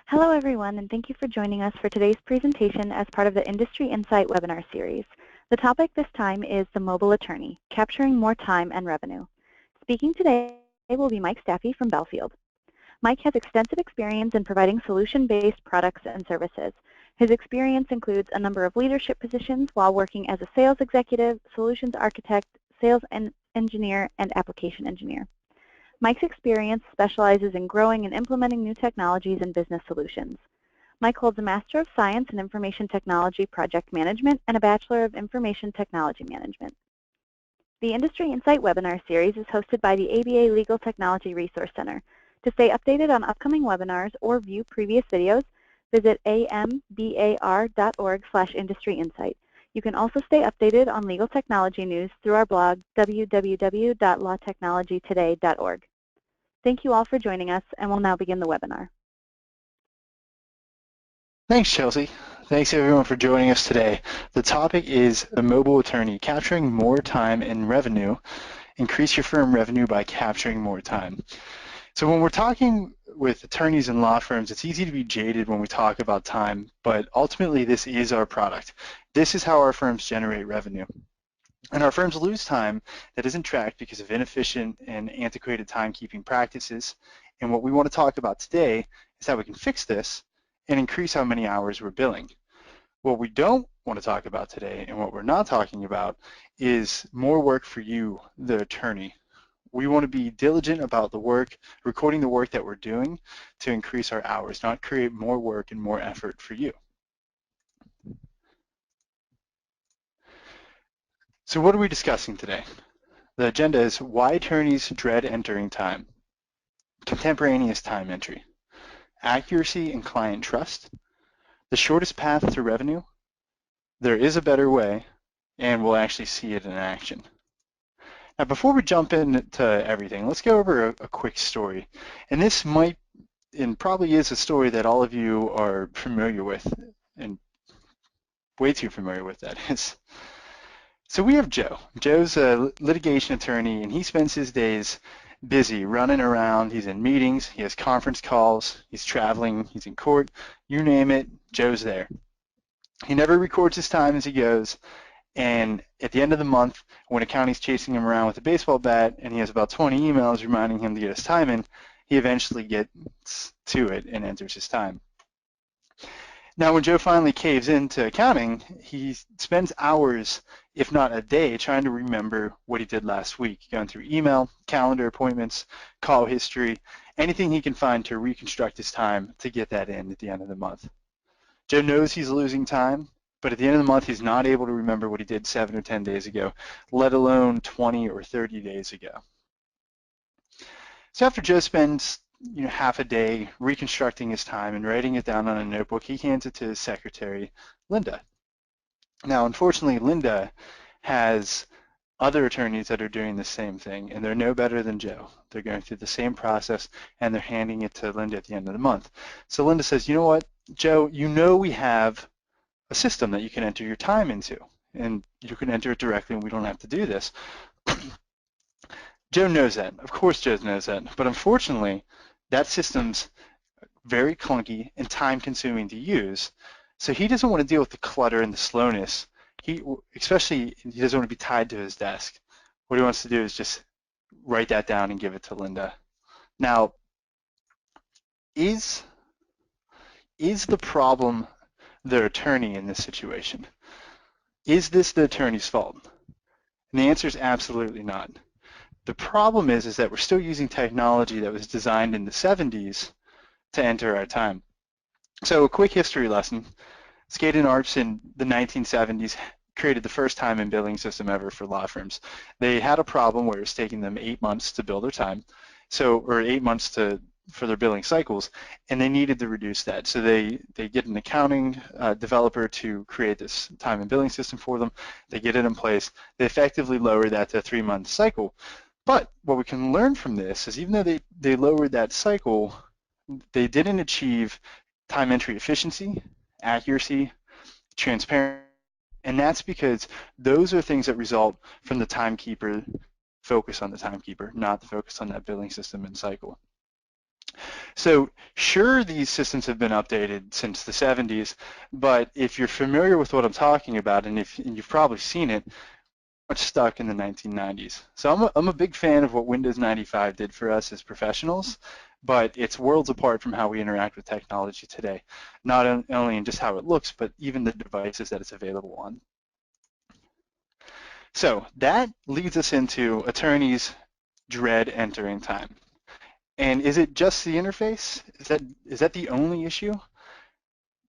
Hello everyone, and thank you for joining us for today's presentation as part of the Industry Insight webinar series. The topic this time is the mobile attorney, capturing more time and revenue. Speaking today will be Mike Staffy from Bellefield. Mike has extensive experience in providing solution-based products and services. His experience includes a number of leadership positions while working as a sales executive, solutions architect, sales engineer, and application engineer. Mike's experience specializes in growing and implementing new technologies and business solutions. Mike holds a Master of Science in Information Technology Project Management and a Bachelor of Information Technology Management. The Industry Insight webinar series is hosted by the ABA Legal Technology Resource Center. To stay updated on upcoming webinars or view previous videos, visit ambar.org/industryinsight. You can also stay updated on legal technology news through our blog, www.lawtechnologytoday.org. Thank you all for joining us, and we'll now begin the webinar. Thanks, Chelsea. Thanks, everyone, for joining us today. The topic is the mobile attorney, capturing more time and revenue. Increase your firm revenue by capturing more time. So when we're talking with attorneys and law firms, it's easy to be jaded when we talk about time, but ultimately this is our product. This is how our firms generate revenue. And our firms lose time that isn't tracked because of inefficient and antiquated timekeeping practices. And what we want to talk about today is how we can fix this and increase how many hours we're billing. What we don't want to talk about today, and what we're not talking about, is more work for you, the attorney. We want to be diligent about the work, recording the work that we're doing to increase our hours, not create more work and more effort for you. So what are we discussing today? The agenda is why attorneys dread entering time, contemporaneous time entry, accuracy and client trust, the shortest path to revenue, there is a better way, and we'll actually see it in action. Now, before we jump into everything, let's go over a quick story. And this might, and probably is, a story that all of you are familiar with, and way too familiar with, that is. So we have Joe. Joe's a litigation attorney, and he spends his days busy running around. He's in meetings, he has conference calls, he's traveling, he's in court, you name it, Joe's there. He never records his time as he goes, and at the end of the month, when a county's chasing him around with a baseball bat and he has about 20 emails reminding him to get his time in, he eventually gets to it and enters his time. Now, when Joe finally caves into accounting, he spends hours, if not a day, trying to remember what he did last week, going through email, calendar appointments, call history, anything he can find to reconstruct his time to get that in at the end of the month. Joe knows he's losing time, but at the end of the month, he's not able to remember what he did 7 or 10 days ago, let alone 20 or 30 days ago. So after Joe spends half a day reconstructing his time and writing it down on a notebook, he hands it to his secretary, Linda. Now, unfortunately, Linda has other attorneys that are doing the same thing, and they're no better than Joe. They're going through the same process, and they're handing it to Linda at the end of the month. So Linda says, you know what, Joe, we have a system that you can enter your time into, and you can enter it directly, and we don't have to do this. Joe knows that. Of course Joe knows that. But unfortunately, that system's very clunky and time-consuming to use, so he doesn't want to deal with the clutter and the slowness. He doesn't want to be tied to his desk. What he wants to do is just write that down and give it to Linda. Now, is the problem the attorney in this situation? Is this the attorney's fault? And the answer is absolutely not. The problem is that we're still using technology that was designed in the 70s to enter our time. So a quick history lesson. Skadden Arps in the 1970s created the first time and billing system ever for law firms. They had a problem where it was taking them 8 months to bill their time, or 8 months for their billing cycles, and they needed to reduce that. So they get an accounting developer to create this time and billing system for them. They get it in place. They effectively lower that to a 3-month cycle. But what we can learn from this is even though they lowered that cycle, they didn't achieve time entry efficiency, accuracy, transparency, and that's because those are things that result from the timekeeper focus on the timekeeper, not the focus on that billing system and cycle. So sure, these systems have been updated since the 70s, but if you're familiar with what I'm talking about, and you've probably seen it, much stuck in the 1990s. So I'm a big fan of what Windows 95 did for us as professionals, but it's worlds apart from how we interact with technology today, not only in just how it looks, but even the devices that it's available on. So that leads us into attorneys dread entering time. And is it just the interface? Is that the only issue?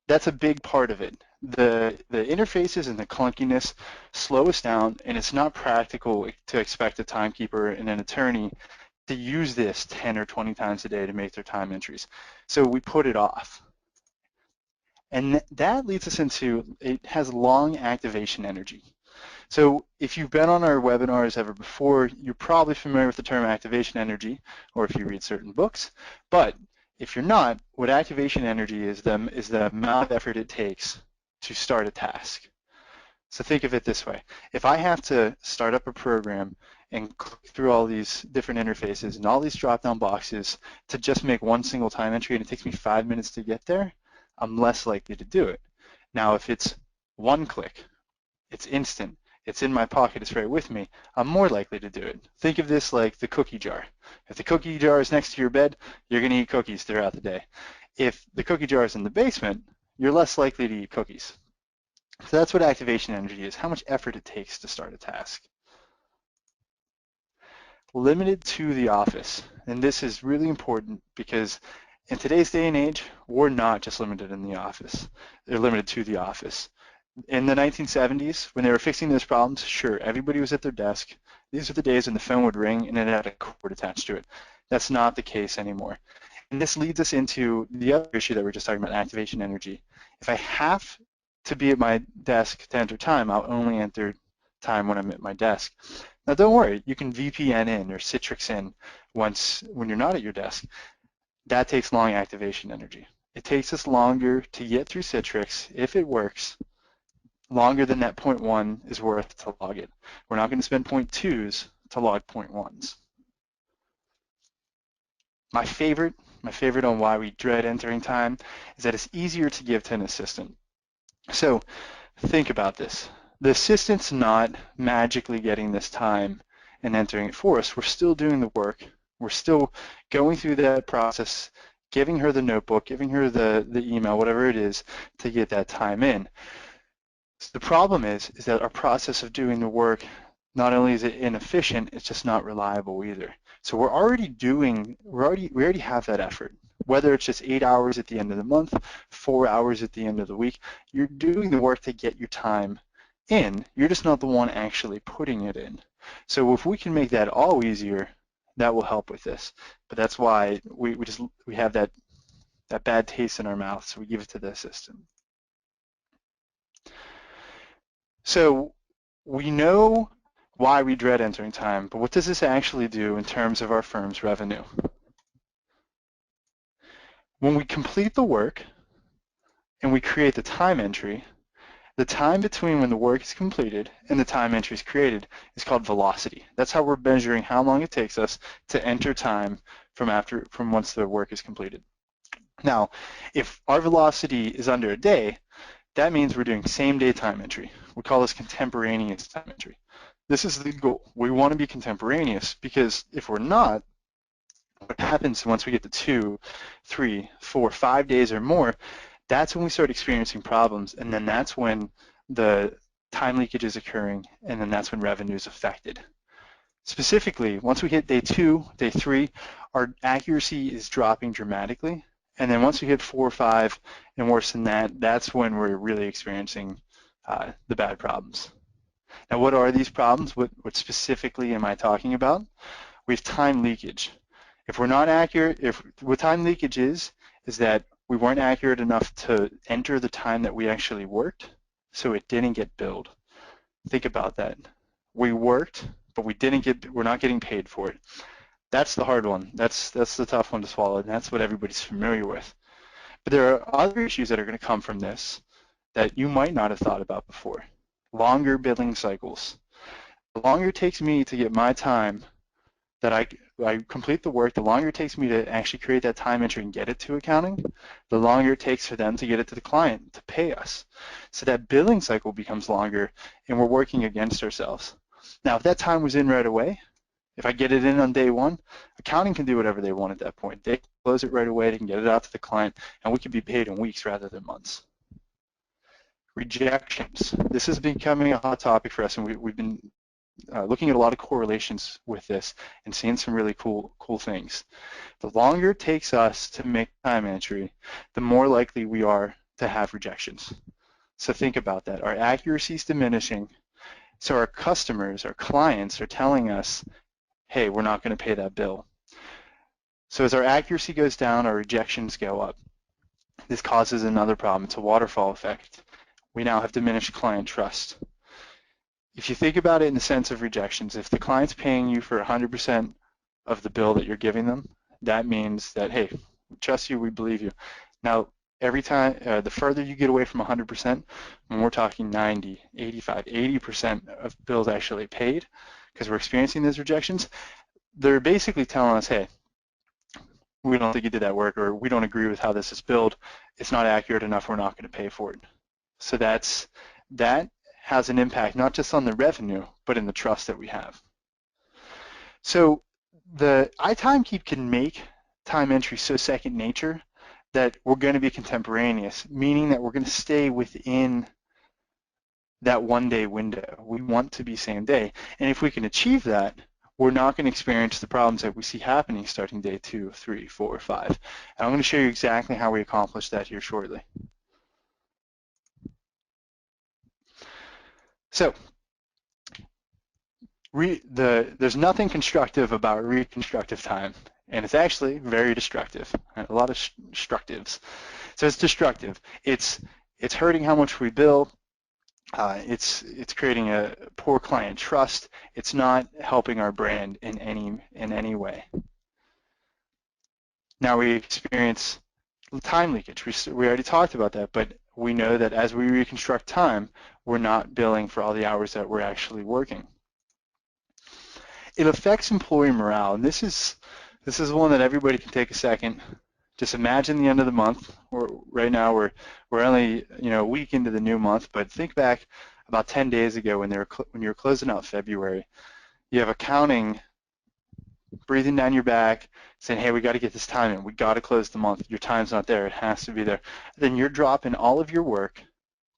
That's a big part of it. The interfaces and the clunkiness slow us down, and it's not practical to expect a timekeeper and an attorney to use this 10 or 20 times a day to make their time entries. So we put it off. And that leads us into, it has long activation energy. So if you've been on our webinars ever before, you're probably familiar with the term activation energy, or if you read certain books. But if you're not, what activation energy is the amount of effort it takes to start a task. So think of it this way. If I have to start up a program and click through all these different interfaces and all these drop-down boxes to just make one single time entry and it takes me 5 minutes to get there, I'm less likely to do it. Now, if it's one click, it's instant, it's in my pocket, it's right with me, I'm more likely to do it. Think of this like the cookie jar. If the cookie jar is next to your bed, you're going to eat cookies throughout the day. If the cookie jar is in the basement, you're less likely to eat cookies. So that's what activation energy is, how much effort it takes to start a task. Limited to the office. And this is really important because in today's day and age, we're not just limited in the office. They're limited to the office. In the 1970s, when they were fixing those problems, sure, everybody was at their desk. These are the days when the phone would ring and it had a cord attached to it. That's not the case anymore. And this leads us into the other issue that we are just talking about, activation energy. If I have to be at my desk to enter time, I'll only enter time when I'm at my desk. Now don't worry, you can VPN in or Citrix in when you're not at your desk. That takes long activation energy. It takes us longer to get through Citrix, if it works, longer than that 0.1 is worth to log it. We're not going to spend 0.2s to log 0.1s. My favorite on why we dread entering time is that it's easier to give to an assistant. So think about this. The assistant's not magically getting this time and entering it for us. We're still doing the work. We're still going through that process, giving her the notebook, giving her the email, whatever it is, to get that time in. So the problem is that our process of doing the work, not only is it inefficient, it's just not reliable either. So we already have that effort. Whether it's just 8 hours at the end of the month, 4 hours at the end of the week, you're doing the work to get your time in. You're just not the one actually putting it in. So if we can make that all easier, that will help with this. But that's why we have that bad taste in our mouth, so we give it to the assistant. So we know why we dread entering time, but what does this actually do in terms of our firm's revenue? When we complete the work and we create the time entry, the time between when the work is completed and the time entry is created is called velocity. That's how we're measuring how long it takes us to enter time from once the work is completed. Now, if our velocity is under a day, that means we're doing same-day time entry. We call this contemporaneous time entry. This is the goal. We want to be contemporaneous because if we're not, what happens once we get to 2, 3, 4, 5 days or more, that's when we start experiencing problems, and then that's when the time leakage is occurring, and then that's when revenue is affected. Specifically, once we hit day 2, day 3, our accuracy is dropping dramatically, and then once we hit 4 or 5 and worse than that, that's when we're really experiencing the bad problems. Now, what are these problems? What specifically am I talking about? We have time leakage. If we're not accurate, what time leakage is that we weren't accurate enough to enter the time that we actually worked, so it didn't get billed. Think about that. We worked, but we're not getting paid for it. That's the hard one. That's the tough one to swallow, and that's what everybody's familiar with. But there are other issues that are going to come from this that you might not have thought about before. Longer billing cycles. The longer it takes me to get my time that I complete the work, the longer it takes me to actually create that time entry and get it to accounting, the longer it takes for them to get it to the client to pay us. So that billing cycle becomes longer, and we're working against ourselves. Now, if that time was in right away, if I get it in on day one, accounting can do whatever they want at that point. They can close it right away, they can get it out to the client, and we can be paid in weeks rather than months. Rejections. This is becoming a hot topic for us, and we've been looking at a lot of correlations with this and seeing some really cool things. The longer it takes us to make time entry, the more likely we are to have rejections. So think about that. Our accuracy is diminishing. So our customers, our clients are telling us, hey, we're not going to pay that bill. So as our accuracy goes down, our rejections go up. This causes another problem. It's a waterfall effect. We now have diminished client trust. If you think about it in the sense of rejections, if the client's paying you for 100% of the bill that you're giving them, that means that, hey, we trust you, we believe you. Now, every time, the further you get away from 100%, when we're talking 90, 85, 80% of bills actually paid, because we're experiencing those rejections, they're basically telling us, hey, we don't think you did that work, or we don't agree with how this is billed, it's not accurate enough, we're not going to pay for it. So that has an impact not just on the revenue, but in the trust that we have. So the iTimekeep can make time entry so second nature that we're going to be contemporaneous, meaning that we're going to stay within that one-day window. We want to be same day. And if we can achieve that, we're not going to experience the problems that we see happening starting day 2, 3, 4, 5. And I'm going to show you exactly how we accomplish that here shortly. So there's nothing constructive about reconstructive time, and it's actually very destructive. A lot of destructives. So it's destructive. It's hurting how much we bill. It's creating a poor client trust. It's not helping our brand in any way. Now we experience time leakage. We already talked about that, but we know that as we reconstruct time, we're not billing for all the hours that we're actually working. It affects employee morale, and this is one that everybody can take a second. Just imagine the end of the month. Right now we're only a week into the new month, but think back about 10 days ago when you were closing out February. You have accounting breathing down your back, saying, hey, we got to get this time in. We got to close the month. Your time's not there. It has to be there. Then you're dropping all of your work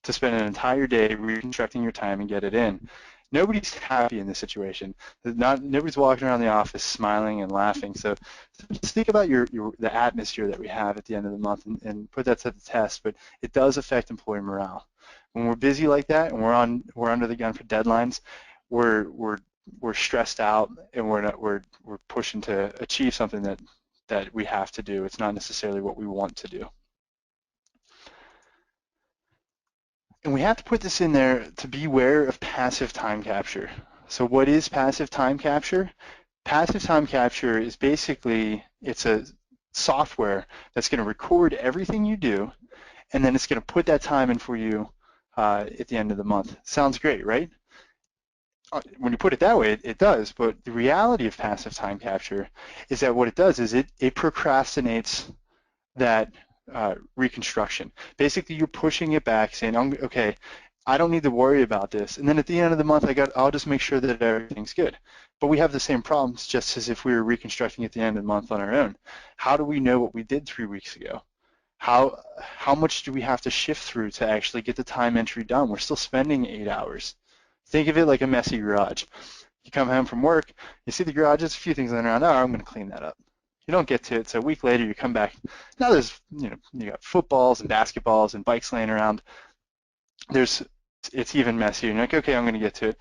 to spend an entire day reconstructing your time and get it in. Nobody's happy in this situation. Nobody's walking around the office smiling and laughing. So just think about the atmosphere that we have at the end of the month and put that to the test. But it does affect employee morale. When we're busy like that and we're under the gun for deadlines, we're stressed out and we're pushing to achieve something that we have to do. It's not necessarily what we want to do. And we have to put this in there to beware of passive time capture. So what is passive time capture? Passive time capture is basically, it's a software that's going to record everything you do, and then it's going to put that time in for you at the end of the month. Sounds great, right? When you put it that way, it does, but the reality of passive time capture is that what it does is it procrastinates that reconstruction. Basically, you're pushing it back, saying, okay, I don't need to worry about this. And then at the end of the month, I'll just make sure that everything's good. But we have the same problems just as if we were reconstructing at the end of the month on our own. How do we know what we did 3 weeks ago? How much do we have to shift through to actually get the time entry done? We're still spending 8 hours. Think of it like a messy garage. You come home from work, you see the garage, there's a few things laying around. Oh, I'm going to clean that up. You don't get to it, so a week later you come back. Now there's, you got footballs and basketballs and bikes laying around. It's even messier. You're like, okay, I'm going to get to it.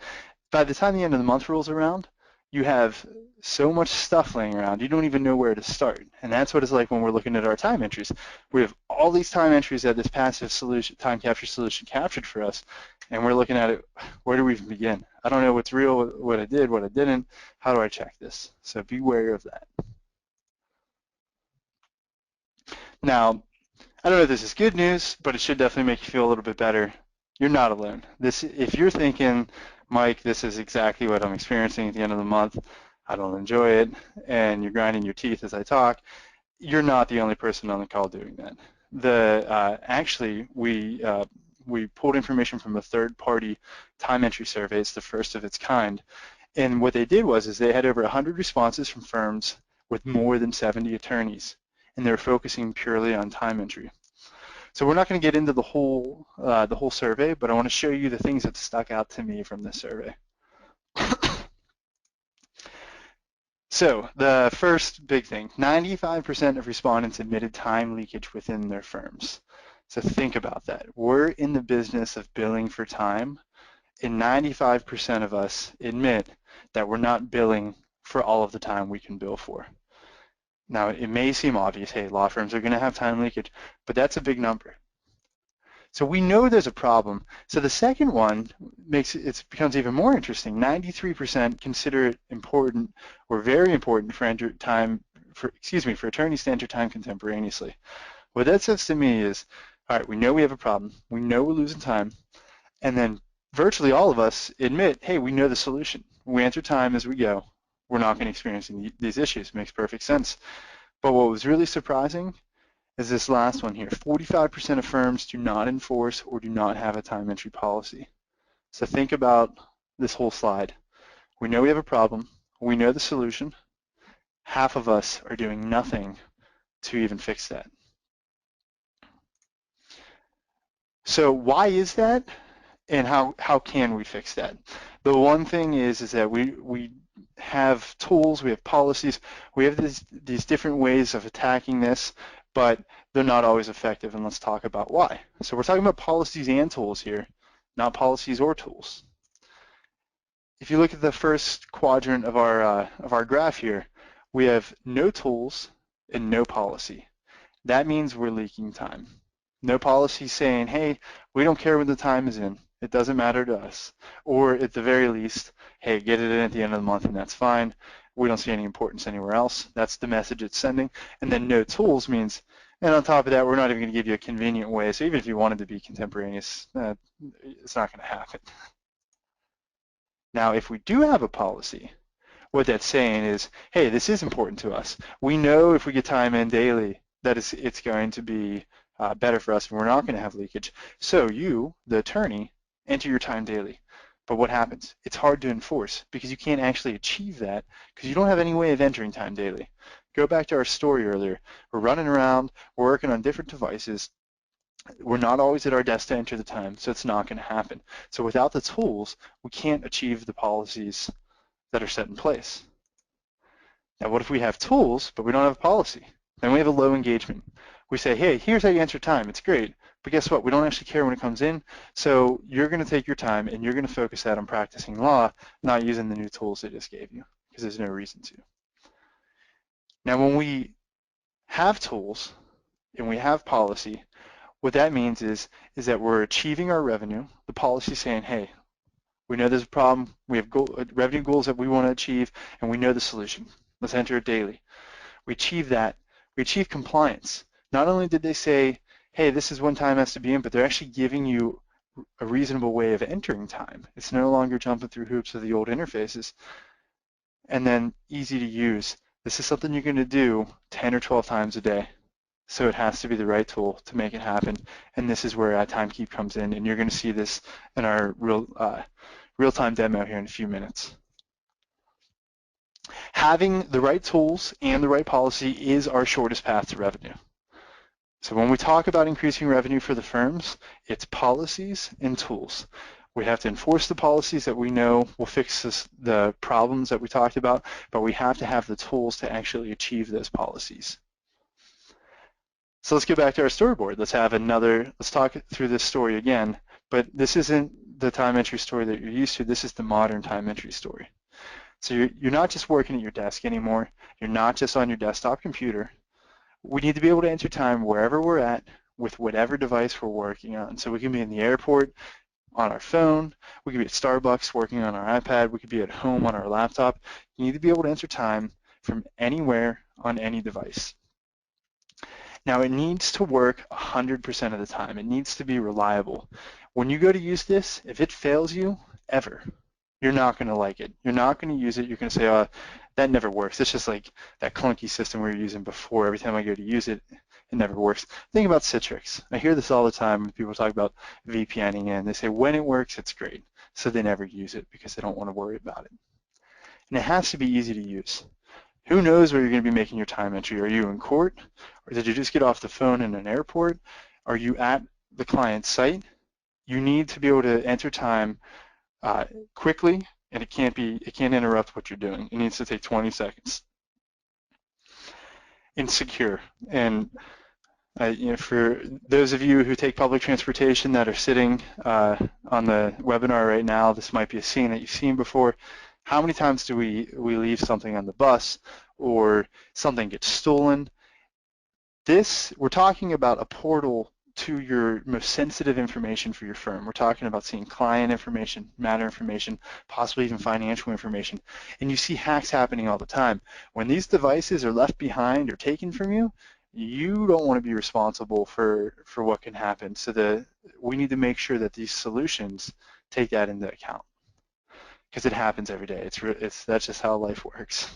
By the time the end of the month rolls around, you have so much stuff laying around, you don't even know where to start. And that's what it's like when we're looking at our time entries. We have all these time entries that this passive time capture solution captured for us, and we're looking at it, where do we even begin? I don't know what's real, what I did, what I didn't. How do I check this? So be wary of that. Now, I don't know if this is good news, but it should definitely make you feel a little bit better. You're not alone. If you're thinking, Mike, this is exactly what I'm experiencing at the end of the month, I don't enjoy it, and you're grinding your teeth as I talk, you're not the only person on the call doing that. Actually, we pulled information from a third-party time entry survey. It's the first of its kind. And what they did was they had over 100 responses from firms with more than 70 attorneys, and they were focusing purely on time entry. So we're not going to get into the whole survey, but I want to show you the things that stuck out to me from this survey. So the first big thing, 95% of respondents admitted time leakage within their firms. So think about that. We're in the business of billing for time, and 95% of us admit that we're not billing for all of the time we can bill for. Now, it may seem obvious, hey, law firms are going to have time leakage, but that's a big number. So we know there's a problem. So the second one becomes even more interesting. 93% consider it important or very important for attorneys to enter time contemporaneously. What that says to me is, all right, we know we have a problem. We know we're losing time. And then virtually all of us admit, hey, we know the solution. We enter time as we go. We're not going to experience these issues. It makes perfect sense. But what was really surprising is this last one here. 45% of firms do not enforce or do not have a time entry policy. So think about this whole slide. We know we have a problem. We know the solution. Half of us are doing nothing to even fix that. So why is that? And how can we fix that? The one thing is that we have tools, we have policies, we have these different ways of attacking this, but they're not always effective, and let's talk about why. So we're talking about policies and tools here, not policies or tools. If you look at the first quadrant of our graph here, we have no tools and no policy. That means we're leaking time. No policy saying, hey, we don't care when the time is in. It doesn't matter to us. Or at the very least, hey, get it in at the end of the month and that's fine. We don't see any importance anywhere else. That's the message it's sending. And then no tools means, and on top of that, we're not even going to give you a convenient way. So even if you wanted to be contemporaneous, it's not going to happen. Now, if we do have a policy, what that's saying is, hey, this is important to us. We know if we get time in daily that it's going to be better for us and we're not going to have leakage. So you, the attorney, enter your time daily. But what happens? It's hard to enforce because you can't actually achieve that because you don't have any way of entering time daily. Go back to our story earlier. We're running around, we're working on different devices. We're not always at our desk to enter the time, so it's not going to happen. So without the tools, we can't achieve the policies that are set in place. Now, what if we have tools, but we don't have a policy? Then we have a low engagement. We say, hey, here's how you enter time. It's great. But guess what? We don't actually care when it comes in. So you're going to take your time and you're going to focus that on practicing law, not using the new tools they just gave you, because there's no reason to. Now, when we have tools and we have policy, what that means is that we're achieving our revenue. The policy is saying, hey, we know there's a problem. We have revenue goals that we want to achieve, and we know the solution. Let's enter it daily. We achieve that. We achieve compliance. Not only did they say, hey, this is when time has to be in, but they're actually giving you a reasonable way of entering time. It's no longer jumping through hoops of the old interfaces. And then easy to use. This is something you're going to do 10 or 12 times a day. So it has to be the right tool to make it happen. And this is where TimeKeep comes in, and you're going to see this in our real-time demo here in a few minutes. Having the right tools and the right policy is our shortest path to revenue. So when we talk about increasing revenue for the firms, it's policies and tools. We have to enforce the policies that we know will fix the problems that we talked about, but we have to have the tools to actually achieve those policies. So let's get back to our storyboard. Let's talk through this story again, but this isn't the time entry story that you're used to. This is the modern time entry story. So you're not just working at your desk anymore. You're not just on your desktop computer. We need to be able to enter time wherever we're at with whatever device we're working on. So we can be in the airport on our phone. We could be at Starbucks working on our iPad. We could be at home on our laptop. You need to be able to enter time from anywhere on any device. Now, it needs to work 100% of the time. It needs to be reliable. When you go to use this, if it fails you, ever, you're not going to like it. You're not going to use it. You're going to say, oh, that never works. It's just like that clunky system we were using before. Every time I go to use it, it never works. Think about Citrix. I hear this all the time when people talk about VPNing in. They say when it works, it's great. So they never use it because they don't want to worry about it. And it has to be easy to use. Who knows where you're going to be making your time entry? Are you in court? Or did you just get off the phone in an airport? Are you at the client's site? You need to be able to enter time quickly, and it can't interrupt what you're doing. It needs to take 20 seconds. And secure. And for those of you who take public transportation that are sitting on the webinar right now, this might be a scene that you've seen before. How many times do we leave something on the bus or something gets stolen? We're talking about a portal to your most sensitive information for your firm. We're talking about seeing client information, matter information, possibly even financial information. And you see hacks happening all the time. When these devices are left behind or taken from you, you don't want to be responsible for what can happen. So we need to make sure that these solutions take that into account, because it happens every day. That's just how life works.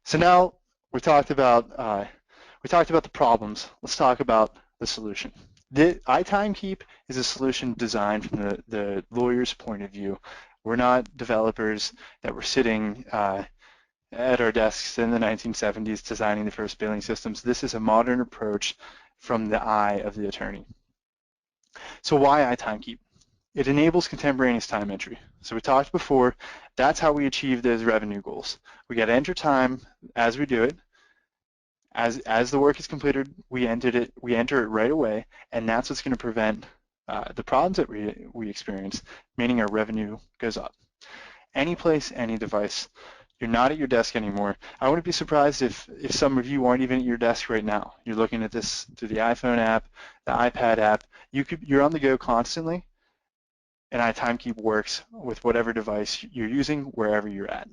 So now we talked about the problems. Let's talk about the solution. The iTimekeep is a solution designed from the lawyer's point of view. We're not developers that were sitting at our desks in the 1970s designing the first billing systems. This is a modern approach from the eye of the attorney. So why iTimekeep? It enables contemporaneous time entry. So we talked before, that's how we achieve those revenue goals. We got to enter time as we do it. As the work is completed, we enter it right away, and that's what's going to prevent the problems that we experience, meaning our revenue goes up. Any place, any device. You're not at your desk anymore. I wouldn't be surprised if some of you aren't even at your desk right now. You're looking at this through the iPhone app, the iPad app. You're on the go constantly, and iTimekeep works with whatever device you're using, wherever you're at.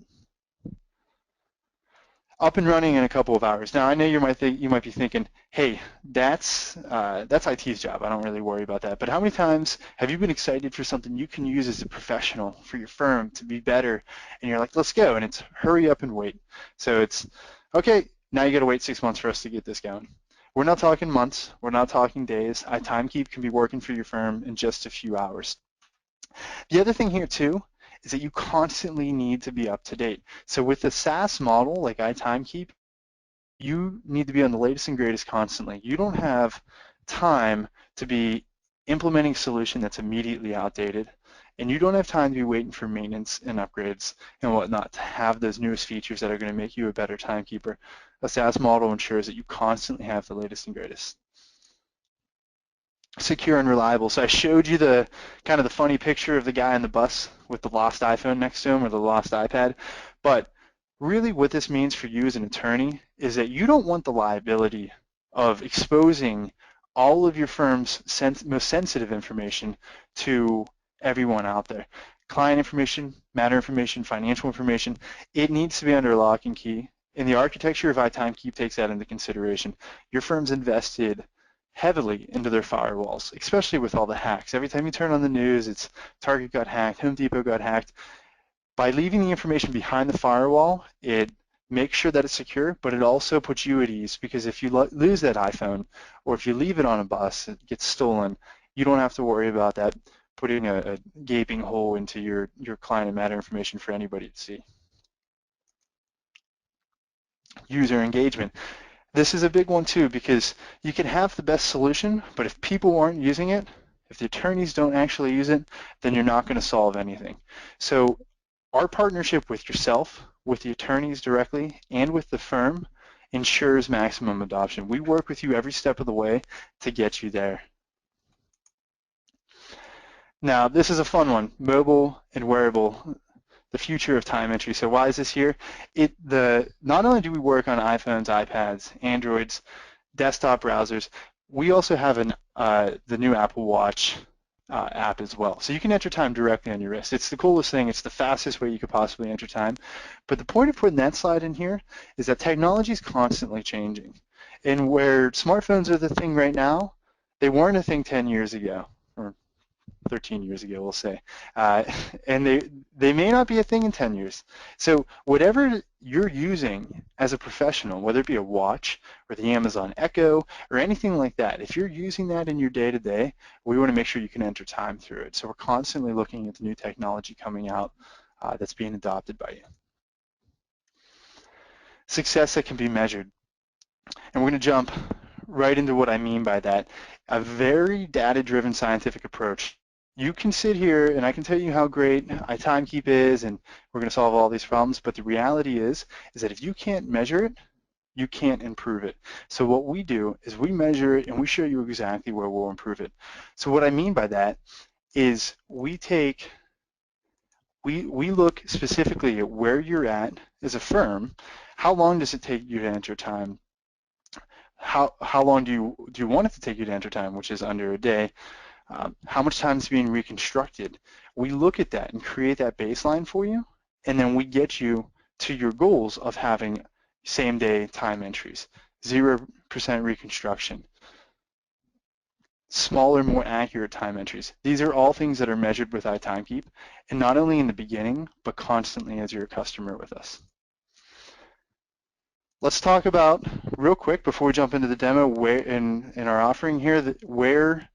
Up and running in a couple of hours. Now, I know you might be thinking, hey, that's IT's job. I don't really worry about that. But how many times have you been excited for something you can use as a professional for your firm to be better, and you're like, let's go, and it's hurry up and wait. So it's, okay, now you got to wait 6 months for us to get this going. We're not talking months. We're not talking days. iTimekeep can be working for your firm in just a few hours. The other thing here, too, is that you constantly need to be up to date. So with the SaaS model like iTimekeep, you need to be on the latest and greatest constantly. You don't have time to be implementing a solution that's immediately outdated, and you don't have time to be waiting for maintenance and upgrades and whatnot to have those newest features that are going to make you a better timekeeper. A SaaS model ensures that you constantly have the latest and greatest. Secure and reliable. So I showed you the kind of the funny picture of the guy on the bus with the lost iPhone next to him or the lost iPad, but really what this means for you as an attorney is that you don't want the liability of exposing all of your firm's most sensitive information to everyone out there. Client information, matter information, financial information, it needs to be under lock and key, and the architecture of iTimekeep takes that into consideration. Your firm's invested heavily into their firewalls, especially with all the hacks. Every time you turn on the news, it's Target got hacked, Home Depot got hacked. By leaving the information behind the firewall, it makes sure that it's secure, but it also puts you at ease, because if you lose that iPhone or if you leave it on a bus, it gets stolen, you don't have to worry about that putting a gaping hole into your client and matter information for anybody to see. User engagement. This is a big one too, because you can have the best solution, but if people aren't using it, if the attorneys don't actually use it, then you're not going to solve anything. So our partnership with yourself, with the attorneys directly, and with the firm ensures maximum adoption. We work with you every step of the way to get you there. Now, this is a fun one, mobile and wearable, the future of time entry. So why is this here? Not only do we work on iPhones, iPads, Androids, desktop browsers, we also have the new Apple Watch app as well. So you can enter time directly on your wrist. It's the coolest thing. It's the fastest way you could possibly enter time. But the point of putting that slide in here is that technology is constantly changing. And where smartphones are the thing right now, they weren't a thing 10 years ago, or 13 years ago, we'll say. And they may not be a thing in 10 years. So whatever you're using as a professional, whether it be a watch or the Amazon Echo or anything like that, if you're using that in your day-to-day, we want to make sure you can enter time through it. So we're constantly looking at the new technology coming out that's being adopted by you. Success that can be measured. And we're going to jump right into what I mean by that. A very data-driven scientific approach. You can sit here and I can tell you how great iTimekeep is and we're going to solve all these problems, but the reality is that if you can't measure it, you can't improve it. So what we do is we measure it and we show you exactly where we'll improve it. So what I mean by that is we look specifically at where you're at as a firm. How long does it take you to enter time? How long do you want it to take you to enter time, which is under a day? How much time is being reconstructed? We look at that and create that baseline for you, and then we get you to your goals of having same-day time entries, 0% reconstruction, smaller, more accurate time entries. These are all things that are measured with iTimekeep, and not only in the beginning, but constantly as you're a customer with us. Let's talk about, real quick, before we jump into the demo, where in our offering here, where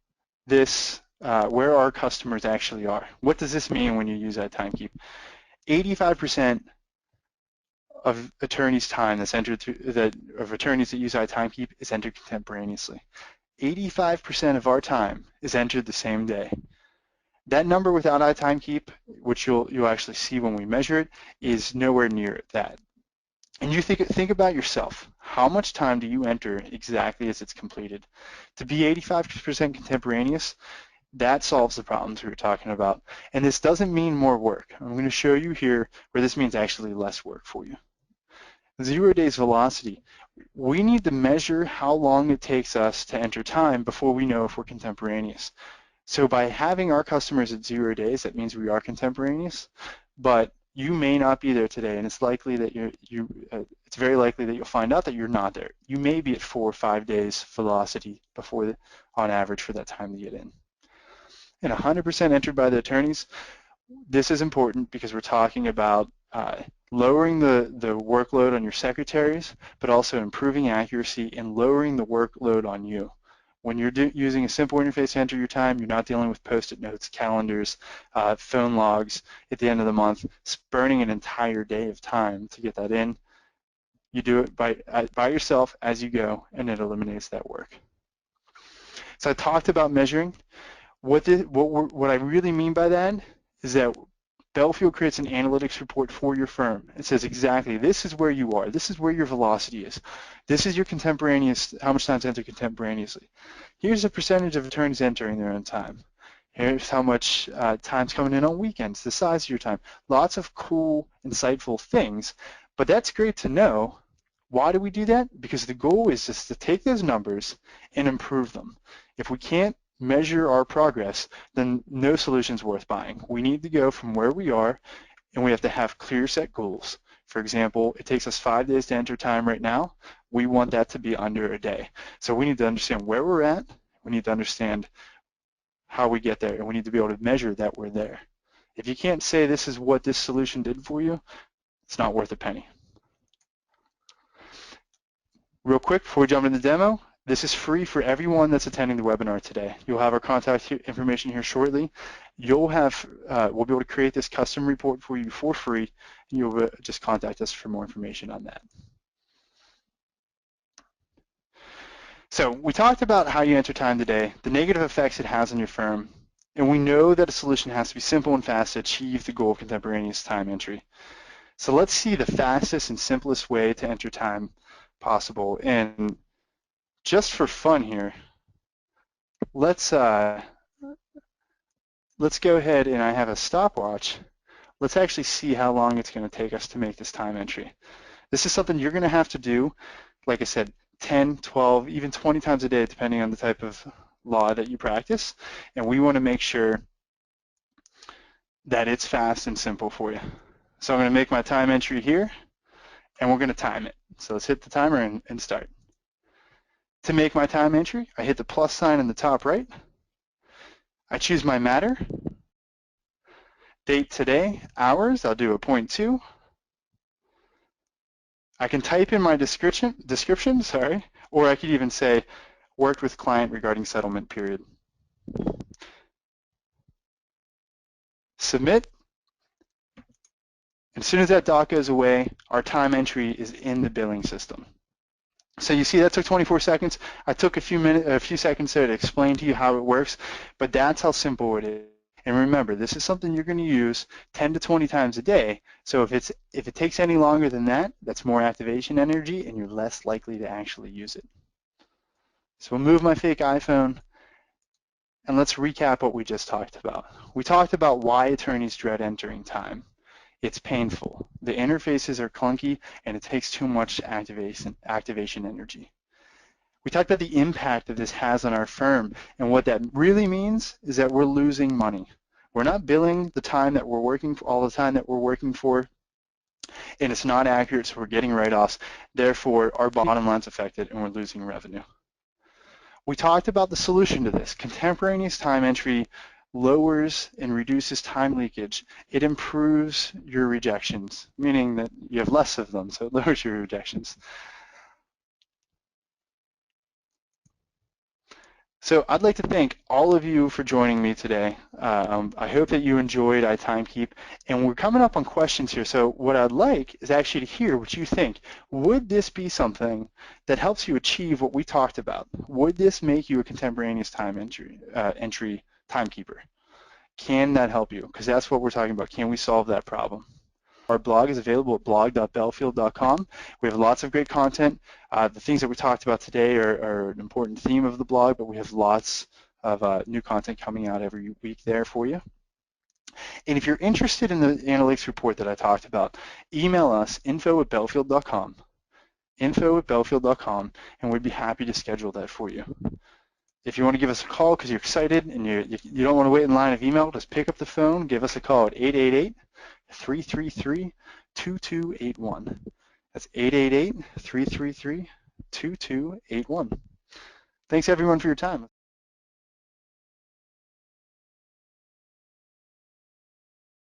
our customers actually are. What does this mean when you use iTimekeep? 85% of attorneys' time that's entered through of attorneys that use iTimekeep is entered contemporaneously. 85% of our time is entered the same day. That number without iTimekeep, which you'll actually see when we measure it, is nowhere near that. And you think about yourself. How much time do you enter exactly as it's completed? To be 85% contemporaneous, that solves the problems we were talking about. And this doesn't mean more work. I'm going to show you here where this means actually less work for you. 0 days velocity. We need to measure how long it takes us to enter time before we know if we're contemporaneous. So by having our customers at 0 days, that means we are contemporaneous, but you may not be there today, and it's likely that it's very likely that you'll find out that you're not there. You may be at 4 or 5 days velocity on average for that time to get in. And 100% entered by the attorneys. This is important because we're talking about lowering the workload on your secretaries, but also improving accuracy and lowering the workload on you. When you're using a simple interface to enter your time, you're not dealing with Post-it notes, calendars, phone logs at the end of the month, burning an entire day of time to get that in. You do it by yourself as you go, and it eliminates that work. So I talked about measuring. What I really mean by that is that Bellefield creates an analytics report for your firm. It says exactly, this is where you are. This is where your velocity is. This is your contemporaneous, how much time to enter contemporaneously. Here's the percentage of attorneys entering their own time. Here's how much time's coming in on weekends, the size of your time. Lots of cool, insightful things. But that's great to know. Why do we do that? Because the goal is just to take those numbers and improve them. If we can't measure our progress, then no solution's worth buying. We need to go from where we are, and we have to have clear set goals. For example, it takes us 5 days to enter time right now. We want that to be under a day. So we need to understand where we're at. We need to understand how we get there, and we need to be able to measure that we're there. If you can't say this is what this solution did for you, it's not worth a penny. Real quick, before we jump into the demo, this is free for everyone that's attending the webinar today. You'll have our contact information here shortly. We'll be able to create this custom report for you for free, and you'll just contact us for more information on that. So we talked about how you enter time today, the negative effects it has on your firm, and we know that a solution has to be simple and fast to achieve the goal of contemporaneous time entry. So let's see the fastest and simplest way to enter time possible. And just for fun here, let's go ahead, and I have a stopwatch. Let's actually see how long it's going to take us to make this time entry. This is something you're going to have to do, like I said, 10, 12, even 20 times a day, depending on the type of law that you practice. And we want to make sure that it's fast and simple for you. So I'm going to make my time entry here, and we're going to time it. So let's hit the timer and start. To make my time entry, I hit the plus sign in the top right. I choose my matter, date today, hours, I'll do a 0.2. I can type in my description, or I could even say worked with client regarding settlement period. Submit. And as soon as that doc goes away, our time entry is in the billing system. So you see that took 24 seconds. I took a few seconds there to explain to you how it works, but that's how simple it is. And remember, this is something you're going to use 10 to 20 times a day. So if it takes any longer than that, that's more activation energy, and you're less likely to actually use it. So we'll move my fake iPhone, and let's recap what we just talked about. We talked about why attorneys dread entering time. It's painful. The interfaces are clunky, and it takes too much activation energy. We talked about the impact that this has on our firm, and what that really means is that we're losing money. We're not billing the time that we're working for, all the time that we're working for, and it's not accurate, so we're getting write-offs. Therefore, our bottom line's affected, and we're losing revenue. We talked about the solution to this. Contemporaneous time entry lowers and reduces time leakage. It improves your rejections, meaning that you have less of them, so it lowers your rejections. So I'd like to thank all of you for joining me today. I hope that you enjoyed iTimekeep, and we're coming up on questions here. So what I'd like is actually to hear what you think. Would this be something that helps you achieve what we talked about? Would this make you a contemporaneous time entry timekeeper? Can that help you? Because that's what we're talking about. Can we solve that problem? Our blog is available at blog.bellefield.com. We have lots of great content. The things that we talked about today are an important theme of the blog, but we have lots of new content coming out every week there for you. And if you're interested in the analytics report that I talked about, email us, info@bellefield.com, info@bellefield.com, and we'd be happy to schedule that for you. If you want to give us a call because you're excited and you don't want to wait in line of email, just pick up the phone, give us a call at 888-333-2281. That's 888-333-2281. Thanks everyone for your time.